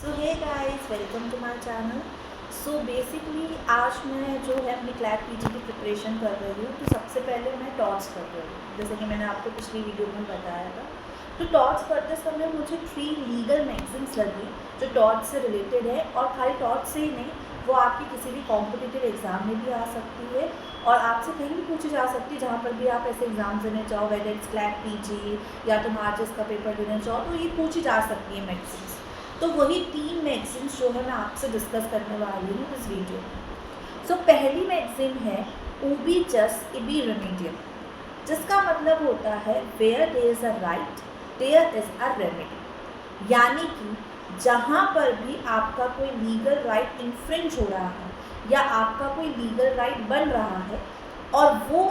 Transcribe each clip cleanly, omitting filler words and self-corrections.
So hey guys, welcome to my channel. So basically आज मैं जो है अपनी क्लैट पीजी की प्रिपरेशन कर रही हूँ। तो सबसे पहले मैं टॉट्स कर रही हूँ, जैसे कि मैंने आपको पिछली वीडियो में बताया था। तो टॉट्स करते समय मुझे 3 लीगल मैगजीन्स लगी जो टॉट्स से रिलेटेड है, और खाली टॉट्स से ही नहीं, वो आपकी किसी भी कॉम्पिटिटिव एग्ज़ाम में भी आ सकती है और आपसे कहीं भी पूछी जा सकती है। जहाँ पर भी आप ऐसे एग्ज़ाम देने चाहो, वेदर इट्स क्लैट पीजी या तुम आरजेएस का पेपर देना चाहो, तो ये पूछी जा सकती है मैगजीन्स। तो वही 3 मैगजीन्स जो है मैं आपसे डिस्कस करने वाली हूँ इस वीडियो में। सो पहली मैगजीन है उबी जस इबी रेमेडियम, जिसका मतलब होता है where there is a right there is a remedy. यानी कि जहाँ पर भी आपका कोई लीगल राइट इन्फ्रिंज हो रहा है या आपका कोई लीगल राइट बन रहा है और वो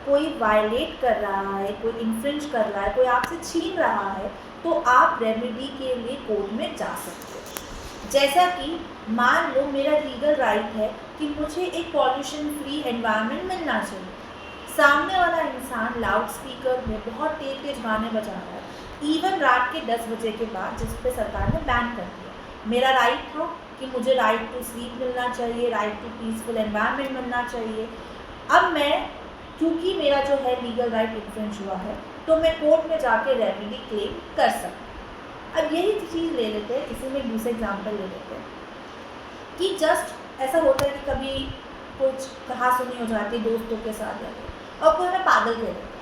कोई वायलेट कर रहा है, कोई इन्फ्रिंज कर रहा है, कोई आपसे छीन रहा है, तो आप रेमेडी के लिए कोर्ट में जा सकते हो। जैसा कि मान लो मेरा लीगल राइट है कि मुझे एक पॉल्यूशन फ्री एनवायरनमेंट मिलना चाहिए। सामने वाला इंसान लाउड स्पीकर में बहुत तेज तेज गाने बजा रहा है, इवन रात के 10 बजे के बाद, जिस पे सरकार ने बैन कर दिया। मेरा राइट था कि मुझे राइट टू स्लीप मिलना चाहिए, राइट टू पीसफुल एनवायरनमेंट मिलना चाहिए। अब मैं, क्योंकि मेरा जो है लीगल राइट इन्फ्रिंज हुआ है, तो मैं कोर्ट में जाके रेमेडी क्लेम कर सकती। अब यही चीज़ ले लेते हैं, इसी में दूसरा एग्जांपल ले लेते हैं कि जस्ट ऐसा होता है कि कभी कुछ कहासुनी हो जाती है दोस्तों के साथ जाके और कोई हमें पागल कह देता है।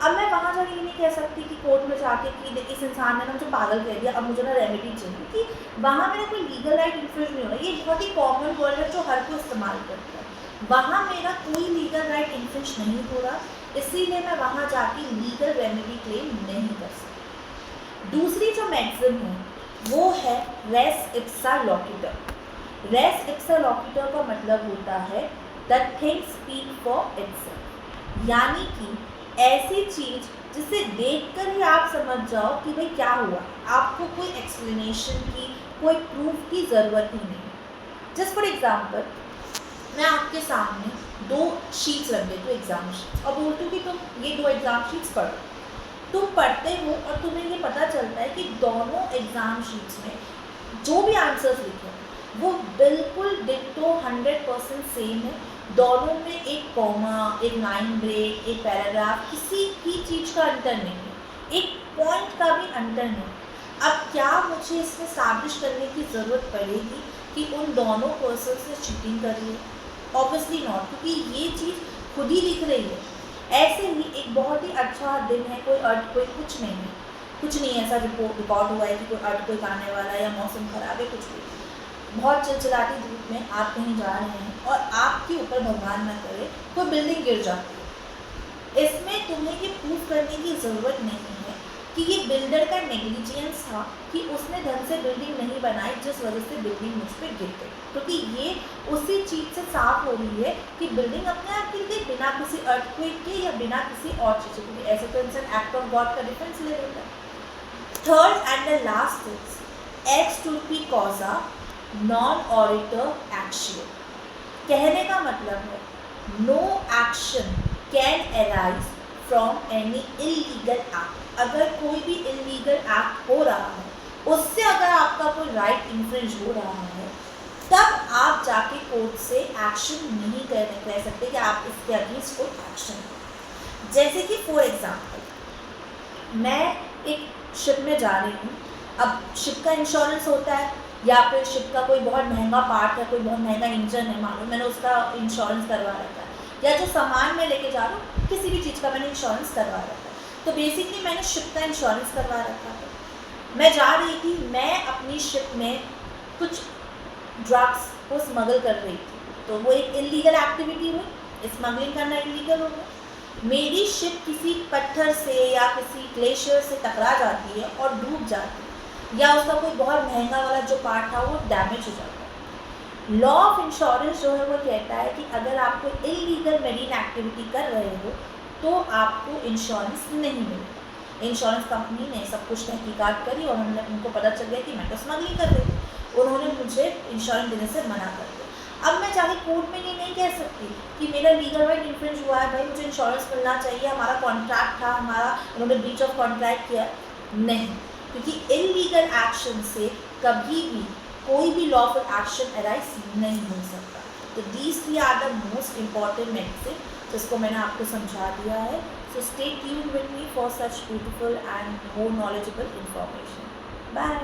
अब मैं वहाँ जाके ये नहीं कह सकती कि कोर्ट में जाके कि इस इंसान ने ना मुझे पागल कह दिया, अब मुझे ना रेमेडी चाहिए, क्योंकि वहाँ मेरा कोई लीगल राइट इन्फ्रिंज नहीं हो रहा। ये बहुत ही कॉमन वर्ड है जो हर कोई इस्तेमाल करता है। वहाँ मेरा कोई लीगल राइट इन्फ्रिंज नहीं हो रहा, इसीलिए मैं वहाँ जाके लीगल रेमेडी क्लेम नहीं कर सकती। दूसरी जो मैगजीन है वो है रेस इप्सा लोक्यूटर। रेस इप्सा लोक्यूटर का मतलब होता है the thing speak for itself, यानी कि ऐसी चीज़ जिसे देखकर ही आप समझ जाओ कि भाई क्या हुआ, आपको कोई एक्सप्लेनेशन की, कोई प्रूफ की ज़रूरत ही नहीं। जस्ट फॉर एग्जाम्पल, मैं आपके सामने 2 शीट्स रख देती हूँ, एग्ज़ाम शीट्स, और बोलती हूँ कि तुम ये 2 एग्ज़ाम शीट्स पढ़ो। तुम पढ़ते हो और तुम्हें ये पता चलता है कि दोनों एग्ज़ाम शीट्स में जो भी आंसर्स लिखे हैं वो बिल्कुल डिट्टो 100% सेम है। दोनों में एक कॉमा, एक लाइन ब्रेक, एक पैराग्राफ, किसी भी चीज़ का अंतर नहीं है, एक पॉइंट का भी अंतर नहीं। अब क्या मुझे इसमें स्टैब्लिश करने की ज़रूरत पड़ेगी कि उन दोनों पर्सन से चीटिंग कर रही है? ऑब्वियसली नॉट, क्योंकि ये चीज़ खुद ही दिख रही है। ऐसे ही एक बहुत ही अच्छा दिन है, कोई अर्थक्वेक कुछ नहीं है, कुछ नहीं ऐसा रिकॉर्ड हुआ है कि कोई अर्थक्वेक आने वाला है या मौसम खराब है, कुछ भी। बहुत चिलचिलाती धूप में आप कहीं जा रहे हैं और आपके ऊपर, भगवान न करे, कोई बिल्डिंग गिर जाती है। इसमें तुम्हें ये प्रूफ करने की ज़रूरत नहीं है कि ये बिल्डर का नेग्लिजेंस था कि उसने ढंग से बिल्डिंग नहीं बनाई, जिस वजह से बिल्डिंग मुझ पर गिर गई, क्योंकि ये उसी चीज़ से साफ हो रही है कि बिल्डिंग अपने आप गिर गई बिना किसी अर्थक्वेक के या बिना किसी और चीज़ के, क्योंकि ऐसे तो इंसान एक्ट ऑफ गॉड का डिफरेंस ले लेता है। Third and the last is ex turpi causa non oritur action. कहने का मतलब है no action can arise from any illegal act. अगर कोई भी इलीगल एक्ट हो रहा है, उससे अगर आपका कोई राइट इन्फ्रिंज हो रहा है, तब आप जाके कोर्ट से एक्शन नहीं कह सकते कि आप इसके अगेंस्ट कोई एक्शन। जैसे कि फॉर एग्जाम्पल, मैं एक शिप में जा रही हूँ। अब शिप का इंश्योरेंस होता है, या फिर शिप का कोई बहुत महंगा पार्ट है, कोई बहुत महंगा इंजन है, मानो मैंने उसका इंश्योरेंस करवा रखा है, या जो सामान मैं लेके जा रहा हूँ किसी भी चीज़ का मैंने इंश्योरेंस करवा रखा है। तो बेसिकली मैंने शिप का इंश्योरेंस करवा रखा है। मैं जा रही थी, मैं अपनी शिप में कुछ ड्रग्स को स्मगल कर रही थी, तो वो एक इलीगल एक्टिविटी हुई, स्मगलिंग करना इलीगल हो गया। मेरी शिप किसी पत्थर से या किसी ग्लेशियर से टकरा जाती है और डूब जाती है, या उसका कोई बहुत महंगा वाला जो पार्ट था वो डैमेज हो जाता है। लॉ ऑफ इंश्योरेंस जो है वो कहता है कि अगर आप कोई इलीगल मेरीन एक्टिविटी कर रहे हो तो आपको इंश्योरेंस नहीं मिलेगा। इंश्योरेंस कंपनी ने सब कुछ तहकीकात करी और उनको पता चल गया कि मैं तो स्मगलिंग कर रही थी। उन्होंने मुझे इंश्योरेंस देने से मना कर दिया। अब मैं जाके कोर्ट में ये नहीं कह सकती कि मेरा लीगल राइट इन्फ्रिंज हुआ है, भाई मुझे इंश्योरेंस मिलना चाहिए, हमारा कॉन्ट्रैक्ट था, उन्होंने ब्रीच ऑफ कॉन्ट्रैक्ट किया। नहीं, क्योंकि इलीगल एक्शन से कभी भी कोई भी लॉफुल एक्शन अराइज नहीं हो सकता। तो these 3 are the most important medicine, जिसको मैंने आपको समझा दिया है। So stay tuned with me for such beautiful and more knowledgeable information. Bye.